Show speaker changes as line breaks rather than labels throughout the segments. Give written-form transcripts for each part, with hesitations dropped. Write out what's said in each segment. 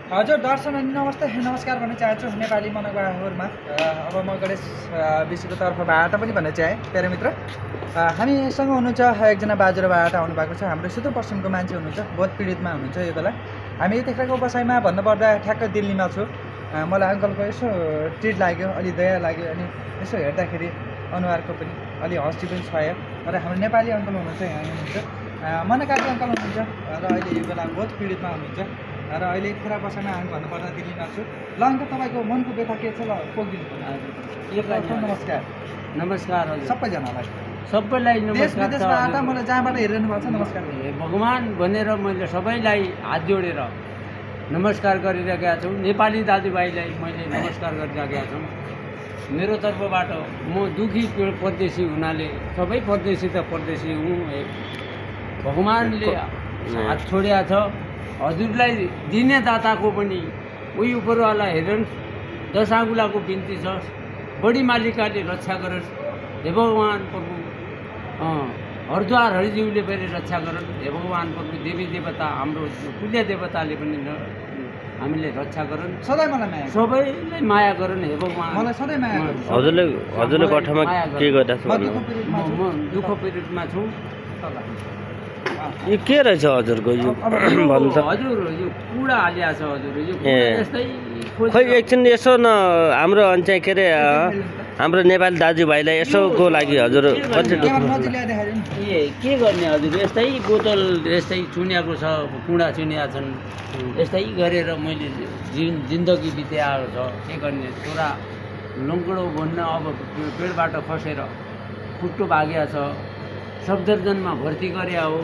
हजुर दर्शन अनि नमस्कार भन्न चाहन्छु नेपाली मनोभावहरूमा। अब म गणेश विश्वको तर्फबाट पनि भन्न चाहेँ प्यारे मित्र, हामीसँग हुनुहुन्छ एकजना बाजुराबाट आउनुभएको छ। हाम्रो सुदूरपश्चिमको मान्छे हुनुहुन्छ, बहुत पीडितमा हुनुहुन्छ यो बेला। हामी यतिखेरको बसाइमा भन्नुपर्दा ठ्याक्क दिल्लीमा छु। मलाई अङ्कलको यसो ट्रिट लाग्यो, अलि दया लाग्यो, अनि यसो हेर्दाखेरि अनुहारको पनि अलि हस्ती पनि छायो। र हाम्रो नेपाली अङ्कल हुनुहुन्छ, यहाँ हुनुहुन्छ मनकाजी अङ्कल हुनुहुन्छ, र अहिले यो बेला बहुत पीडितमा हुनुहुन्छ। र अहिले यतिखेर बसाइमा हामी भन्नुपर्दा दिल्लीमा छु। ल अङ्कल, तपाईँको मनको व्यथा के छ? ल पोखिदिनु। नमस्कार।
नमस्कार
सबैलाई
नमस्कार छ।
मलाई जहाँबाट हेरिरहनु भएको छ नमस्कार।
भगवान भनेर मैले सबैलाई हात जोडेर नमस्कार गरिरहेका छु। नेपाली दाजुभाइलाई मैले नमस्कार गरिरहेका छु। मेरो तर्फबाट म दुखी परदेशी हुनाले, सबै परदेशी त परदेशी हुँ, भगवानले हात छोडेका छ। हजुरलाई दिने दाताको पनि उही उपरवाला हेरन्, दशागुलाको बिन्ती छ, बढी मालिकाले रक्षा गरोस् हे भगवान प्रभु। हरिद्वार हरिज्यूले पनि रक्षा गरून् हे भगवान प्रभु। देवी देवता, हाम्रो कुल्य देवताले पनि हामीले रक्षा गरून्।
सधैँ मलाई माया,
सबैलाई माया गरून् हे भगवान।
मलाई सधैँ माया गरून्।
हजुरले कठामा के गरिरहेको छ?
म दुःख पीडितमा छु।
यो के रहेछ हजुरको? यो भन्नु त
हजुर, यो कुडा हालिया छ हजुर। यो यस्तै
खै एकछिन यसो न हाम्रो चाहिँ के अरे हाम्रो नेपाली दाजुभाइलाई यसोको लागि हजुर कति
के गर्ने हजुर? यस्तै बोतल यस्तै चुनिएको छ, कुडा चुनिया छन्। यस्तै गरेर मैले जिन्दगी बिताएको छ। के गर्ने? छोरा लङ्कडो भन्न अब पेडबाट खसेर खुट्टो भाग्या छ। सफदरजनमा भर्ती गरे हो।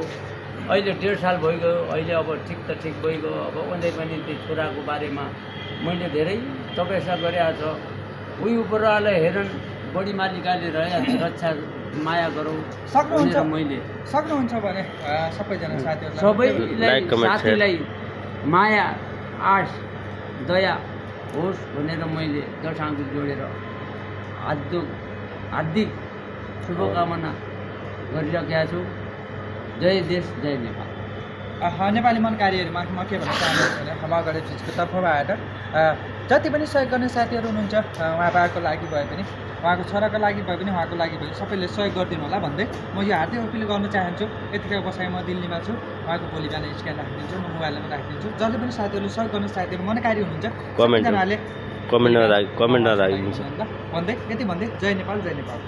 अहिले 1.5 साल भइगयो। अहिले अब ठिक त ठिक भइगयो। अब उनले पनि त्यो छोराको बारेमा मैले धेरै तपस्या गरेको छ। उही उपरवाला हेरन्, बढी मालिकाले रक्षा माया गरौँ भनेर मैले
सक्नुहुन्छ भने सबैजना
सबैलाई साथीलाई माया आश दया होस् भनेर मैले दशाङ्गु जोडेर हार्दिक शुभकामना गरिरहेका छु। जय देश जय नेपाल।
नेपाली मन कार्यहरूमा म के भन्न चाहन्छु भने म गणेश विश्वको तर्फबाट जति पनि सहयोग गर्ने साथीहरू हुनुहुन्छ, उहाँको लागि भए पनि, उहाँको छोराको लागि भए पनि, उहाँको लागि भए पनि सबैले सहयोग गरिदिनु होला भन्दै म यो हार्दिक अपिल गर्न चाहन्छु। यतिखेर बसाइ म दिल्लीमा छु। उहाँको भोलि बिहान स्क्यान राखिदिन्छु, म मोबाइलमा राखिदिन्छु। जति पनि साथीहरू सहयोग गर्ने साथीहरू मनकारी हुनुहुन्छ, सबैजनाले
कमेन्टमा राखिदिन्छ
भन्दै यति भन्दै जय नेपाल जय नेपाल।